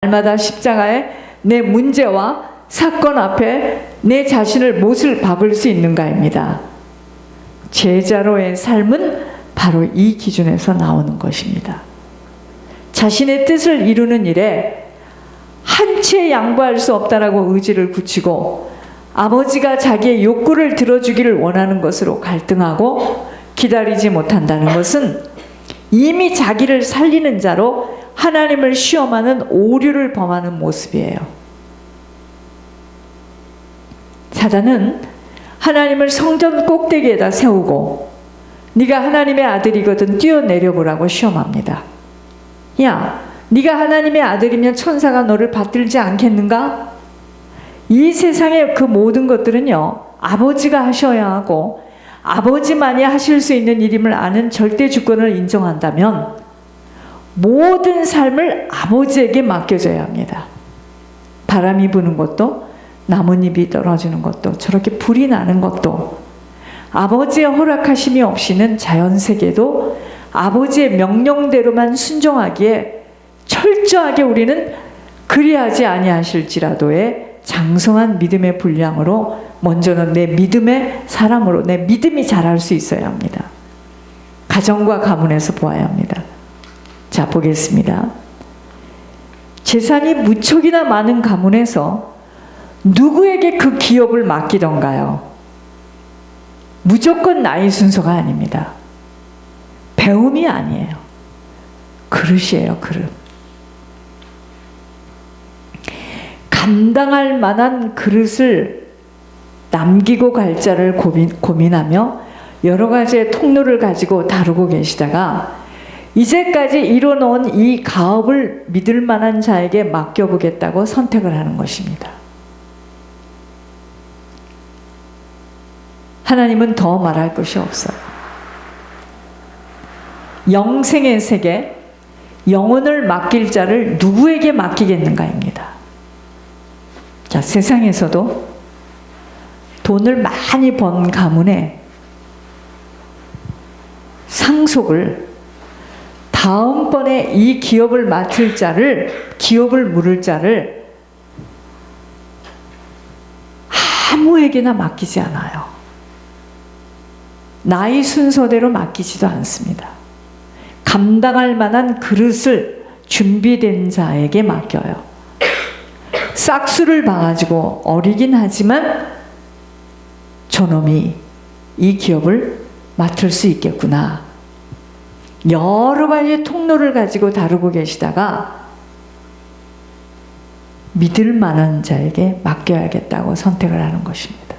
날마다 십자가에 내 문제와 사건 앞에 내 자신을 못을 박을 수 있는가입니다. 제자로의 삶은 바로 이 기준에서 나오는 것입니다. 자신의 뜻을 이루는 일에 한 채 양보할 수 없다라고 의지를 굳히고 아버지가 자기의 욕구를 들어주기를 원하는 것으로 갈등하고 기다리지 못한다는 것은 이미 자기를 살리는 자로 하나님을 시험하는 오류를 범하는 모습이에요. 사단은 하나님을 성전 꼭대기에다 세우고 네가 하나님의 아들이거든 뛰어내려보라고 시험합니다. 야, 네가 하나님의 아들이면 천사가 너를 받들지 않겠는가? 이 세상의 그 모든 것들은요, 아버지가 하셔야 하고 아버지만이 하실 수 있는 일임을 아는 절대 주권을 인정한다면 모든 삶을 아버지에게 맡겨져야 합니다. 바람이 부는 것도, 나뭇잎이 떨어지는 것도, 저렇게 불이 나는 것도, 아버지의 허락하심이 없이는 자연세계도 아버지의 명령대로만 순종하기에 철저하게 우리는 그리하지 아니하실지라도의 장성한 믿음의 분량으로 먼저는 내 믿음의 사람으로 내 믿음이 자랄 수 있어야 합니다. 가정과 가문에서 보아야 합니다. 자, 보겠습니다. 재산이 무척이나 많은 가문에서 누구에게 그 기업을 맡기던가요? 무조건 나이 순서가 아닙니다. 배움이 아니에요. 그릇이에요, 그릇. 감당할 만한 그릇을 남기고 갈 자를 고민하며 여러 가지의 통로를 가지고 다루고 계시다가 이제까지 이뤄놓은 이 가업을 믿을 만한 자에게 맡겨보겠다고 선택을 하는 것입니다. 하나님은 더 말할 것이 없어요. 영생의 세계, 영혼을 맡길 자를 누구에게 맡기겠는가입니다. 자, 세상에서도 돈을 많이 번 가문에 상속을 다음번에 이 기업을 맡을 자를, 기업을 물을 자를 아무에게나 맡기지 않아요. 나이 순서대로 맡기지도 않습니다. 감당할 만한 그릇을 준비된 자에게 맡겨요. 싹수를 봐가지고 어리긴 하지만 저놈이 이 기업을 맡을 수 있겠구나. 여러 가지 통로를 가지고 다루고 계시다가 믿을 만한 자에게 맡겨야겠다고 선택을 하는 것입니다.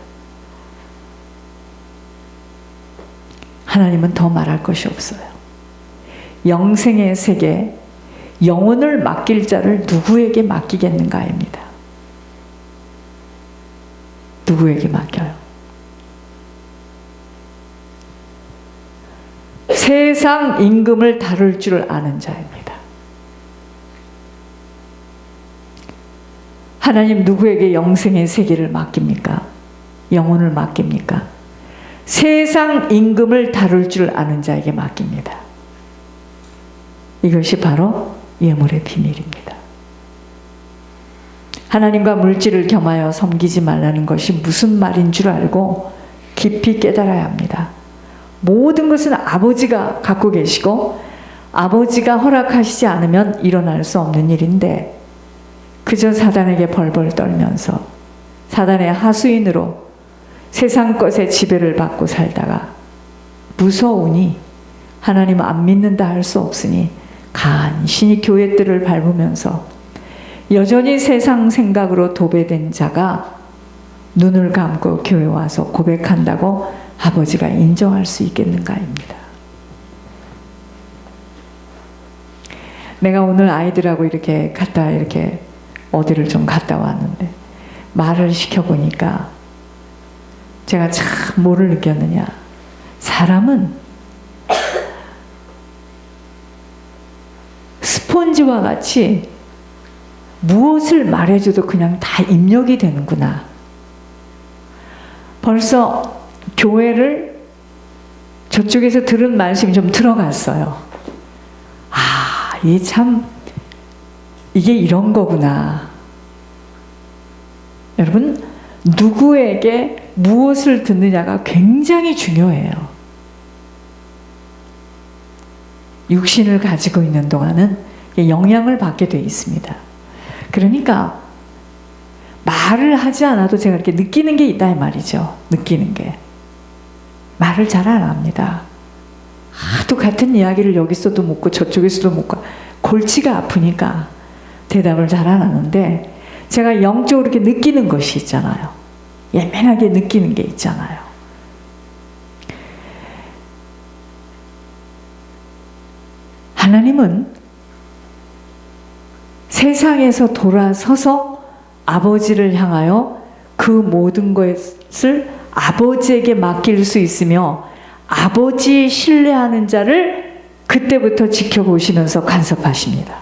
하나님은 더 말할 것이 없어요. 영생의 세계, 영혼을 맡길 자를 누구에게 맡기겠는가입니다. 누구에게 맡겨요? 세상 임금을 다룰 줄 아는 자입니다. 하나님 누구에게 영생의 세계를 맡깁니까? 영혼을 맡깁니까? 세상 임금을 다룰 줄 아는 자에게 맡깁니다. 이것이 바로 예물의 비밀입니다. 하나님과 물질을 겸하여 섬기지 말라는 것이 무슨 말인 줄 알고 깊이 깨달아야 합니다. 모든 것은 아버지가 갖고 계시고 아버지가 허락하시지 않으면 일어날 수 없는 일인데 그저 사단에게 벌벌 떨면서 사단의 하수인으로 세상 것에 지배를 받고 살다가 무서우니 하나님 안 믿는다 할 수 없으니 간신히 교회들을 밟으면서 여전히 세상 생각으로 도배된 자가 눈을 감고 교회 와서 고백한다고 아버지가 인정할 수 있겠는가입니다. 내가 오늘 아이들하고 이렇게 어디를 좀 갔다 왔는데 말을 시켜보니까 제가 참 뭐를 느꼈느냐. 사람은 스폰지와 같이 무엇을 말해줘도 그냥 다 입력이 되는구나. 벌써 교회를 저쪽에서 들은 말씀이 좀 들어갔어요. 아, 이 참 이게 이런 거구나. 여러분, 누구에게 무엇을 듣느냐가 굉장히 중요해요. 육신을 가지고 있는 동안은 영향을 받게 돼 있습니다. 그러니까 말을 하지 않아도 제가 이렇게 느끼는 게 있다 이 말이죠. 느끼는 게. 말을 잘 안 합니다. 하도 같은 이야기를 여기서도 묻고 저쪽에서도 묻고 골치가 아프니까 대답을 잘 안 하는데, 제가 영적으로 이렇게 느끼는 것이 있잖아요. 예민하게 느끼는 게 있잖아요. 하나님은 세상에서 돌아서서 아버지를 향하여 그 모든 것을 아버지에게 맡길 수 있으며, 아버지 신뢰하는 자를 그때부터 지켜보시면서 간섭하십니다.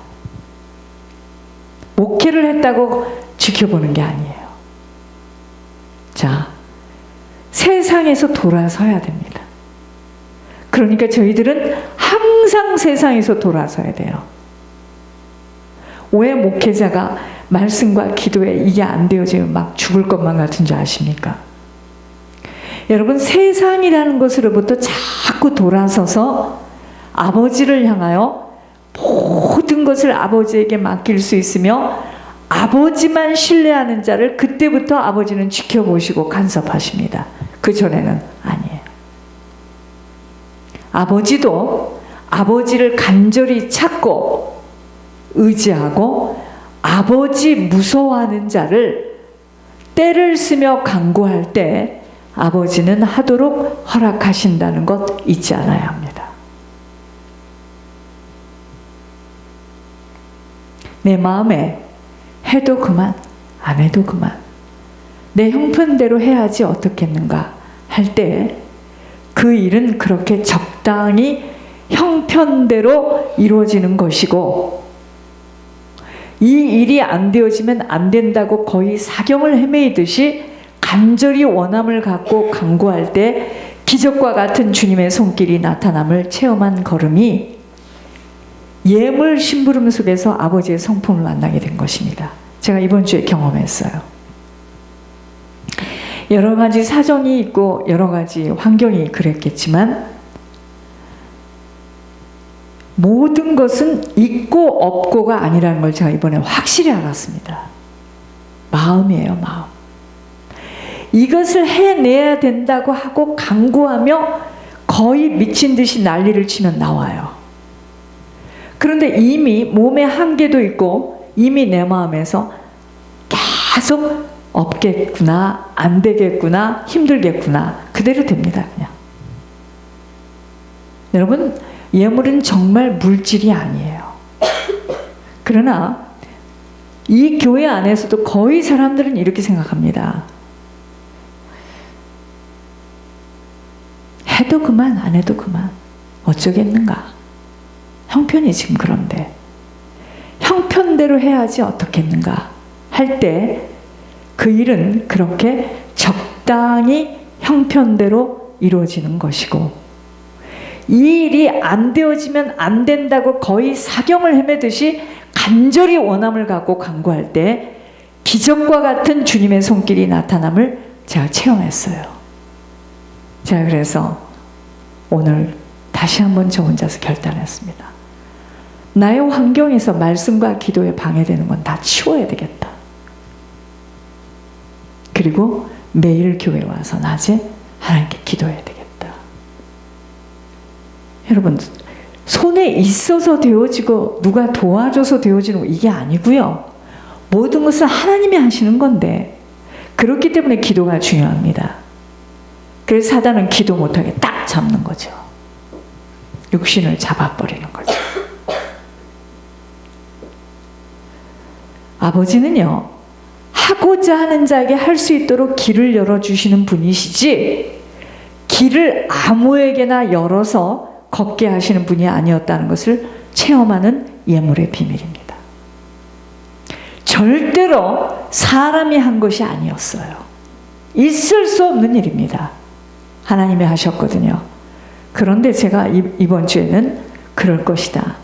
목회를 했다고 지켜보는 게 아니에요. 자, 세상에서 돌아서야 됩니다. 그러니까 저희들은 항상 세상에서 돌아서야 돼요. 왜 목회자가 말씀과 기도에 이게 안 되어지면 막 죽을 것만 같은 줄 아십니까? 여러분, 세상이라는 것으로부터 자꾸 돌아서서 아버지를 향하여 모든 것을 아버지에게 맡길 수 있으며, 아버지만 신뢰하는 자를 그때부터 아버지는 지켜보시고 간섭하십니다. 그 전에는 아니에요. 아버지도 아버지를 간절히 찾고 의지하고 아버지 무서워하는 자를 때를 쓰며 간구할 때 아버지는 하도록 허락하신다는 것 잊지 않아야 합니다. 내 마음에 해도 그만, 안 해도 그만, 내 형편대로 해야지 어떻겠는가 할 때 그 일은 그렇게 적당히 형편대로 이루어지는 것이고, 이 일이 안 되어지면 안 된다고 거의 사경을 헤매이듯이 간절히 원함을 갖고 간구할 때 기적과 같은 주님의 손길이 나타남을 체험한 걸음이 예물 심부름 속에서 아버지의 성품을 만나게 된 것입니다. 제가 이번 주에 경험했어요. 여러 가지 사정이 있고 여러 가지 환경이 그랬겠지만, 모든 것은 있고 없고가 아니라는 걸 제가 이번에 확실히 알았습니다. 마음이에요, 마음. 이것을 해내야 된다고 하고 간구하며 거의 미친 듯이 난리를 치면 나와요. 그런데 이미 몸에 한계도 있고 이미 내 마음에서 계속 없겠구나, 안 되겠구나, 힘들겠구나, 그대로 됩니다. 그냥. 여러분, 예물은 정말 물질이 아니에요. 그러나 이 교회 안에서도 거의 사람들은 이렇게 생각합니다. 해도 그만, 안 해도 그만, 어쩌겠는가. 형편이 지금 그런데 형편대로 해야지 어떻겠는가 할 때 그 일은 그렇게 적당히 형편대로 이루어지는 것이고, 이 일이 안 되어지면 안 된다고 거의 사경을 헤매듯이 간절히 원함을 갖고 간구할 때 기적과 같은 주님의 손길이 나타남을 제가 체험했어요. 제가 그래서 오늘 다시 한번 저 혼자서 결단했습니다. 나의 환경에서 말씀과 기도에 방해되는 건 다 치워야 되겠다. 그리고 매일 교회 와서 낮에 하나님께 기도해야 되겠다. 여러분, 손에 있어서 되어지고 누가 도와줘서 되어지는 거 이게 아니고요. 모든 것은 하나님이 하시는 건데, 그렇기 때문에 기도가 중요합니다. 그래서 사단은 기도 못하게 딱 잡는 거죠. 육신을 잡아버리는 거죠. 아버지는요, 하고자 하는 자에게 할 수 있도록 길을 열어주시는 분이시지, 길을 아무에게나 열어서 걷게 하시는 분이 아니었다는 것을 체험하는 예물의 비밀입니다. 절대로 사람이 한 것이 아니었어요. 있을 수 없는 일입니다. 하나님이 하셨거든요. 그런데 제가 이번 주에는 그럴 것이다,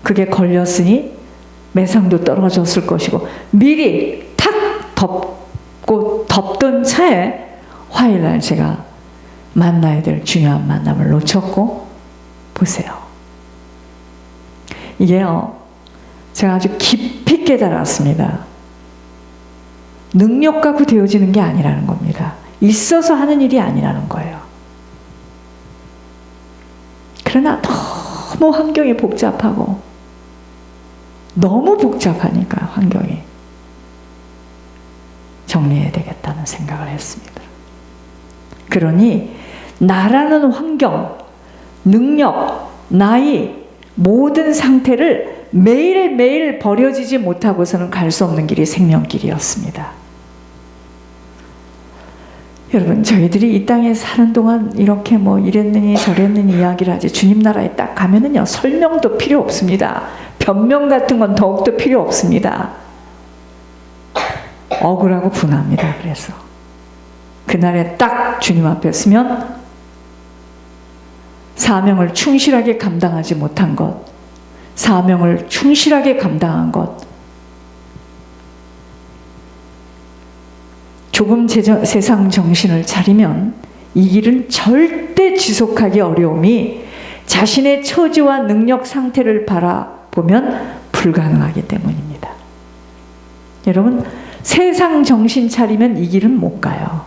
그게 걸렸으니 매상도 떨어졌을 것이고 미리 탁 덮던 차에 화요일날 제가 만나야 될 중요한 만남을 놓쳤고, 보세요. 이게요, 제가 아주 깊이 깨달았습니다. 능력 갖고 되어지는 게 아니라는 겁니다. 있어서 하는 일이 아니라는 거예요. 그러나 너무 환경이 복잡하고, 너무 복잡하니까 환경이 정리해야 되겠다는 생각을 했습니다. 그러니 나라는 환경, 능력, 나이, 모든 상태를 매일매일 버려지지 못하고서는 갈 수 없는 길이 생명길이었습니다. 여러분, 저희들이 이 땅에 사는 동안 이렇게 뭐 이랬느니 저랬느니 이야기를 하지, 주님 나라에 딱 가면은요, 설명도 필요 없습니다. 변명 같은 건 더욱더 필요 없습니다. 억울하고 분합니다. 그래서 그날에 딱 주님 앞에 서면 사명을 충실하게 감당하지 못한 것, 사명을 충실하게 감당한 것, 조금 세상 정신을 차리면 이 길은 절대 지속하기 어려움이 자신의 처지와 능력 상태를 바라보면 불가능하기 때문입니다. 여러분, 세상 정신 차리면 이 길은 못 가요.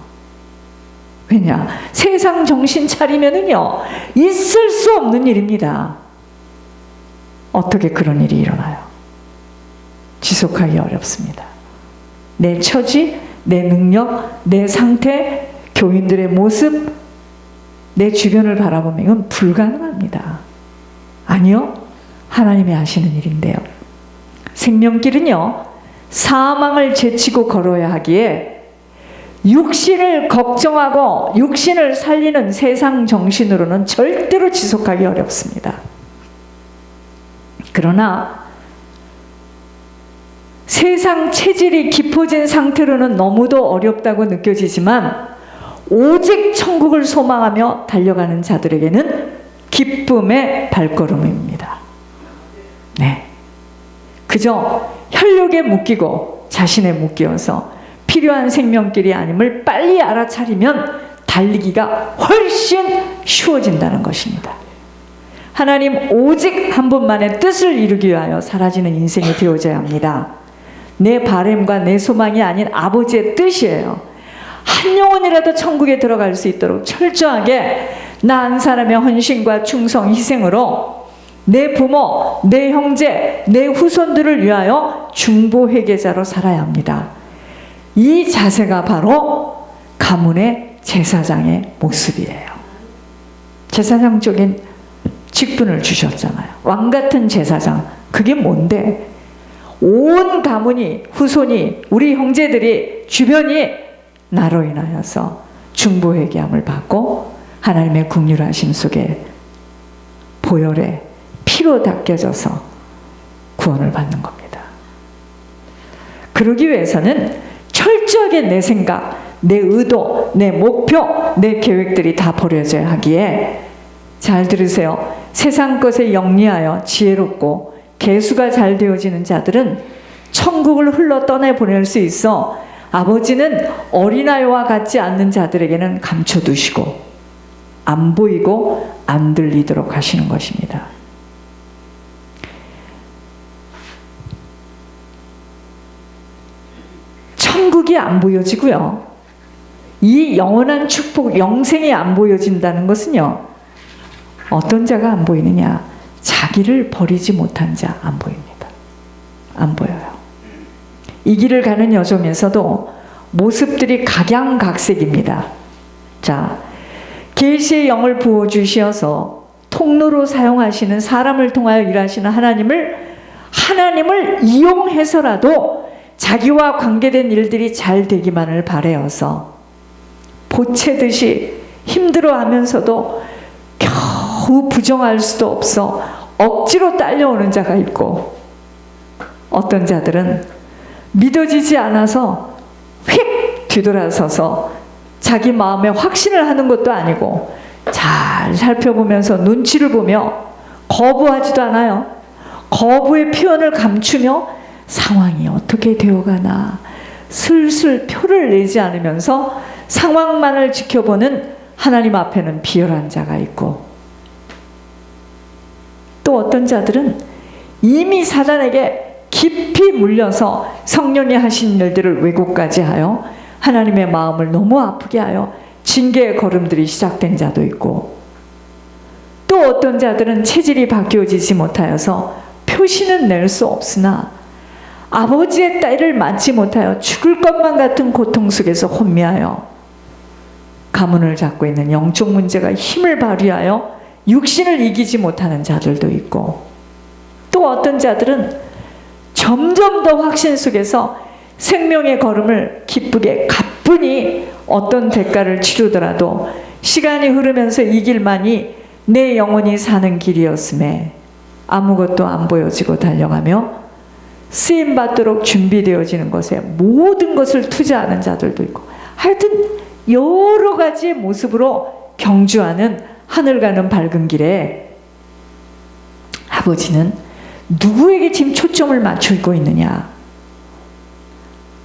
왜냐? 세상 정신 차리면은요, 있을 수 없는 일입니다. 어떻게 그런 일이 일어나요? 지속하기 어렵습니다. 내 처지, 내 능력, 내 상태, 교인들의 모습, 내 주변을 바라보면 이건 불가능합니다. 아니요, 하나님이 하시는 일인데요. 생명길은요, 사망을 제치고 걸어야 하기에 육신을 걱정하고 육신을 살리는 세상 정신으로는 절대로 지속하기 어렵습니다. 그러나 세상 체질이 깊어진 상태로는 너무도 어렵다고 느껴지지만 오직 천국을 소망하며 달려가는 자들에게는 기쁨의 발걸음입니다. 네. 그저 혈육에 묶이고 자신에 묶여서 필요한 생명길이 아님을 빨리 알아차리면 달리기가 훨씬 쉬워진다는 것입니다. 하나님 오직 한 분만의 뜻을 이루기 위하여 사라지는 인생이 되어져야 합니다. 내 바램과 내 소망이 아닌 아버지의 뜻이에요. 한 영혼이라도 천국에 들어갈 수 있도록 철저하게 나 한 사람의 헌신과 충성, 희생으로 내 부모, 내 형제, 내 후손들을 위하여 중보회개자로 살아야 합니다. 이 자세가 바로 가문의 제사장의 모습이에요. 제사장적인 직분을 주셨잖아요. 왕같은 제사장. 그게 뭔데? 온 가문이, 후손이, 우리 형제들이, 주변이 나로 인하여서 중보회개함을 받고 하나님의 긍휼하심 속에 보혈에 피로 닦여져서 구원을 받는 겁니다. 그러기 위해서는 철저하게 내 생각, 내 의도, 내 목표, 내 계획들이 다 버려져야 하기에, 잘 들으세요. 세상 것에 영리하여 지혜롭고 계수가 잘 되어지는 자들은 천국을 흘러 떠내보낼 수 있어 아버지는 어린아이와 같지 않는 자들에게는 감춰두시고 안 보이고 안 들리도록 하시는 것입니다. 천국이 안 보여지고요. 이 영원한 축복, 영생이 안 보여진다는 것은요, 어떤 자가 안 보이느냐? 자기를 버리지 못한 자 안 보입니다. 안 보여요. 이 길을 가는 여정에서도 모습들이 각양각색입니다. 자, 계시의 영을 부어주시어서 통로로 사용하시는, 사람을 통하여 일하시는 하나님을 이용해서라도 자기와 관계된 일들이 잘 되기만을 바라여서 보채듯이 힘들어하면서도 겨우 부정할 수도 없어 억지로 딸려오는 자가 있고, 어떤 자들은 믿어지지 않아서 휙 뒤돌아서서 자기 마음에 확신을 하는 것도 아니고 잘 살펴보면서 눈치를 보며 거부하지도 않아요. 거부의 표현을 감추며 상황이 어떻게 되어가나 슬슬 표를 내지 않으면서 상황만을 지켜보는 하나님 앞에는 비열한 자가 있고, 또 어떤 자들은 이미 사단에게 깊이 물려서 성령이 하신 일들을 왜곡까지 하여 하나님의 마음을 너무 아프게 하여 징계의 걸음들이 시작된 자도 있고, 또 어떤 자들은 체질이 바뀌어지지 못하여서 표시는 낼 수 없으나 아버지의 딸을 맞지 못하여 죽을 것만 같은 고통 속에서 혼미하여 가문을 잡고 있는 영적 문제가 힘을 발휘하여 육신을 이기지 못하는 자들도 있고, 또 어떤 자들은 점점 더 확신 속에서 생명의 걸음을 기쁘게 가뿐히 어떤 대가를 치르더라도 시간이 흐르면서 이 길만이 내 영혼이 사는 길이었음에 아무것도 안 보여지고 달려가며 쓰임받도록 준비되어지는 것에 모든 것을 투자하는 자들도 있고, 하여튼 여러 가지의 모습으로 경주하는 하늘 가는 밝은 길에 아버지는 누구에게 지금 초점을 맞추고 있느냐?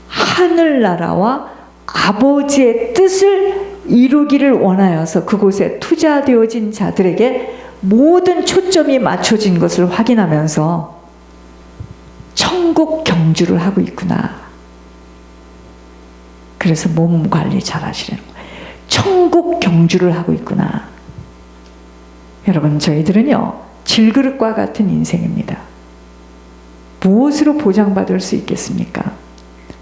하늘나라와 아버지의 뜻을 이루기를 원하여서 그곳에 투자되어진 자들에게 모든 초점이 맞춰진 것을 확인하면서 천국 경주를 하고 있구나. 그래서 몸 관리 잘 하시려는 거예요. 천국 경주를 하고 있구나. 여러분, 저희들은요, 질그릇과 같은 인생입니다. 무엇으로 보장받을 수 있겠습니까?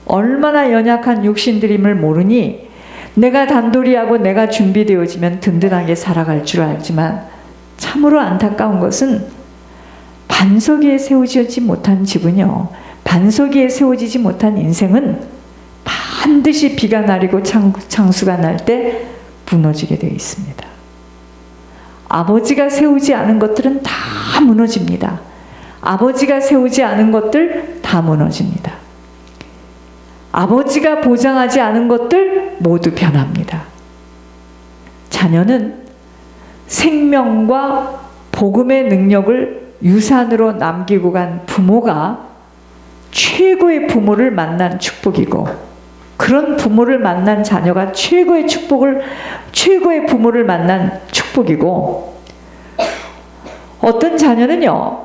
얼마나 연약한 육신들임을 모르니 내가 단도리하고 내가 준비되어지면 든든하게 살아갈 줄 알지만, 참으로 안타까운 것은 반석 위에 세워지지 못한 집은요, 반석 위에 세워지지 못한 인생은 반드시 비가 내리고 창수가 날 때 무너지게 되어 있습니다. 아버지가 세우지 않은 것들은 다 무너집니다. 아버지가 세우지 않은 것들 다 무너집니다. 아버지가 보장하지 않은 것들 모두 변합니다. 자녀는 생명과 복음의 능력을 유산으로 남기고 간 부모가 최고의 부모를 만난 축복이고, 그런 부모를 만난 자녀가 최고의 부모를 만난 축복이고, 어떤 자녀는요,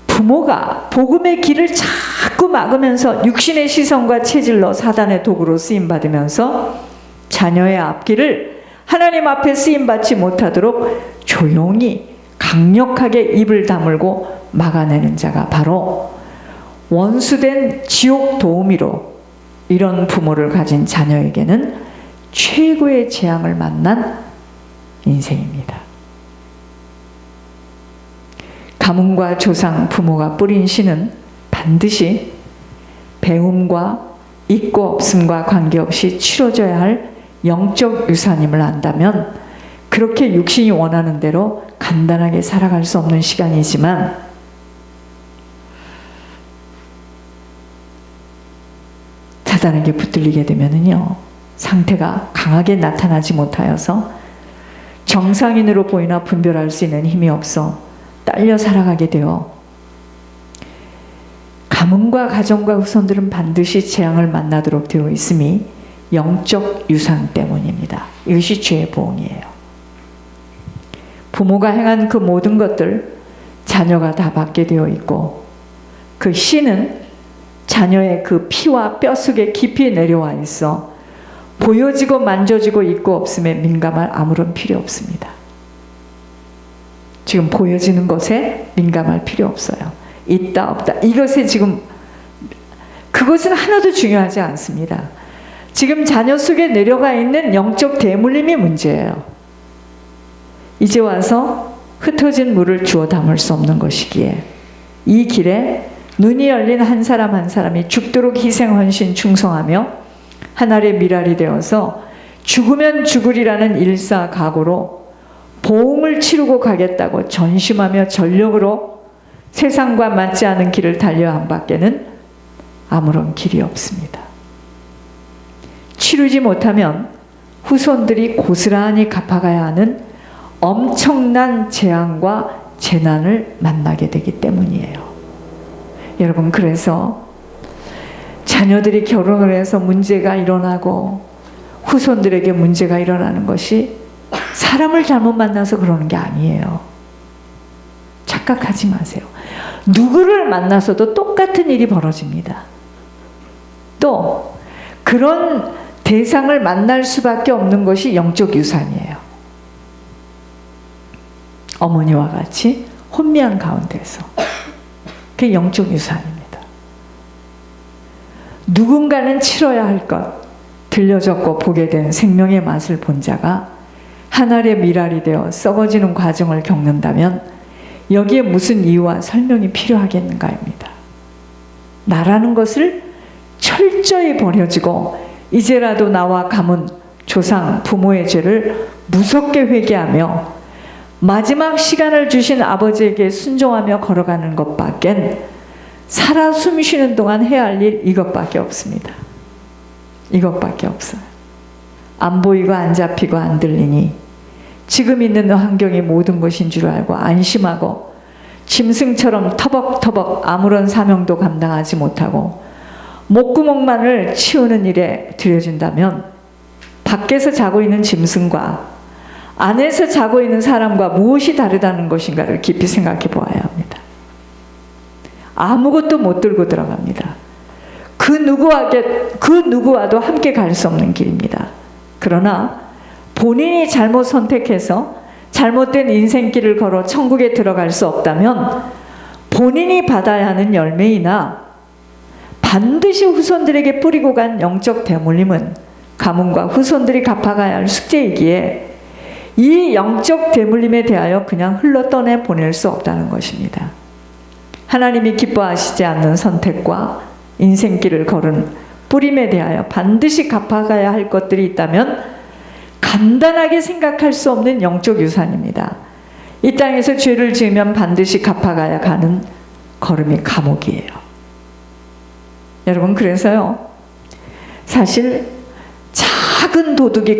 부모가 복음의 길을 자꾸 막으면서 육신의 시선과 체질로 사단의 도구로 쓰임받으면서 자녀의 앞길을 하나님 앞에 쓰임받지 못하도록 조용히 강력하게 입을 다물고 막아내는 자가 바로 원수된 지옥 도우미로 이런 부모를 가진 자녀에게는 최고의 재앙을 만난 인생입니다. 가문과 조상, 부모가 뿌린 씨는 반드시 배움과 있고 없음과 관계없이 치러져야 할 영적 유산임을 안다면 그렇게 육신이 원하는 대로 간단하게 살아갈 수 없는 시간이지만, 사단에게 붙들리게 되면은요, 상태가 강하게 나타나지 못하여서 정상인으로 보이나 분별할 수 있는 힘이 없어 딸려 살아가게 되어 가문과 가정과 후손들은 반드시 재앙을 만나도록 되어 있음이 영적 유산 때문입니다. 이것이 죄의 보응이에요. 부모가 행한 그 모든 것들 자녀가 다 받게 되어 있고, 그 씨는 자녀의 그 피와 뼈 속에 깊이 내려와 있어 보여지고 만져지고 있고 없음에 민감할 아무런 필요 없습니다. 지금 보여지는 것에 민감할 필요 없어요. 있다 없다 이것에 지금 그것은 하나도 중요하지 않습니다. 지금 자녀 속에 내려가 있는 영적 대물림이 문제예요. 이제 와서 흩어진 물을 주워 담을 수 없는 것이기에 이 길에 눈이 열린 한 사람 한 사람이 죽도록 희생 헌신 충성하며 하늘의 미랄이 되어서 죽으면 죽으리라는 일사각오로 보응을 치르고 가겠다고 전심하며 전력으로 세상과 맞지 않은 길을 달려 한 밖에는 아무런 길이 없습니다. 치르지 못하면 후손들이 고스란히 갚아가야 하는 엄청난 재앙과 재난을 만나게 되기 때문이에요. 여러분, 그래서 자녀들이 결혼을 해서 문제가 일어나고 후손들에게 문제가 일어나는 것이 사람을 잘못 만나서 그러는 게 아니에요. 착각하지 마세요. 누구를 만나서도 똑같은 일이 벌어집니다. 또 그런 대상을 만날 수밖에 없는 것이 영적 유산이에요. 어머니와 같이 혼미한 가운데서. 그게 영적 유산입니다. 누군가는 치러야 할 것, 들려졌고 보게 된 생명의 맛을 본 자가 한 알의 밀알이 되어 썩어지는 과정을 겪는다면 여기에 무슨 이유와 설명이 필요하겠는가입니다. 나라는 것을 철저히 버려지고 이제라도 나와 가문, 조상, 부모의 죄를 무섭게 회개하며 마지막 시간을 주신 아버지에게 순종하며 걸어가는 것밖엔 살아 숨쉬는 동안 해야 할 일 이것밖에 없습니다. 이것밖에 없어요. 안 보이고 안 잡히고 안 들리니 지금 있는 환경이 모든 것인 줄 알고 안심하고 짐승처럼 터벅터벅 아무런 사명도 감당하지 못하고 목구멍만을 치우는 일에 들여진다면 밖에서 자고 있는 짐승과 안에서 자고 있는 사람과 무엇이 다르다는 것인가를 깊이 생각해 보아야 합니다. 아무것도 못 들고 들어갑니다. 그 누구와도 함께 갈 수 없는 길입니다. 그러나 본인이 잘못 선택해서 잘못된 인생길을 걸어 천국에 들어갈 수 없다면 본인이 받아야 하는 열매이나 반드시 후손들에게 뿌리고 간 영적 대물림은 가문과 후손들이 갚아가야 할 숙제이기에 이 영적 대물림에 대하여 그냥 흘러 떠내 보낼 수 없다는 것입니다. 하나님이 기뻐하시지 않는 선택과 인생길을 걸은 뿌림에 대하여 반드시 갚아가야 할 것들이 있다면 간단하게 생각할 수 없는 영적 유산입니다. 이 땅에서 죄를 지으면 반드시 갚아가야 가는 걸음이 감옥이에요. 여러분, 그래서요, 사실 작은 도둑이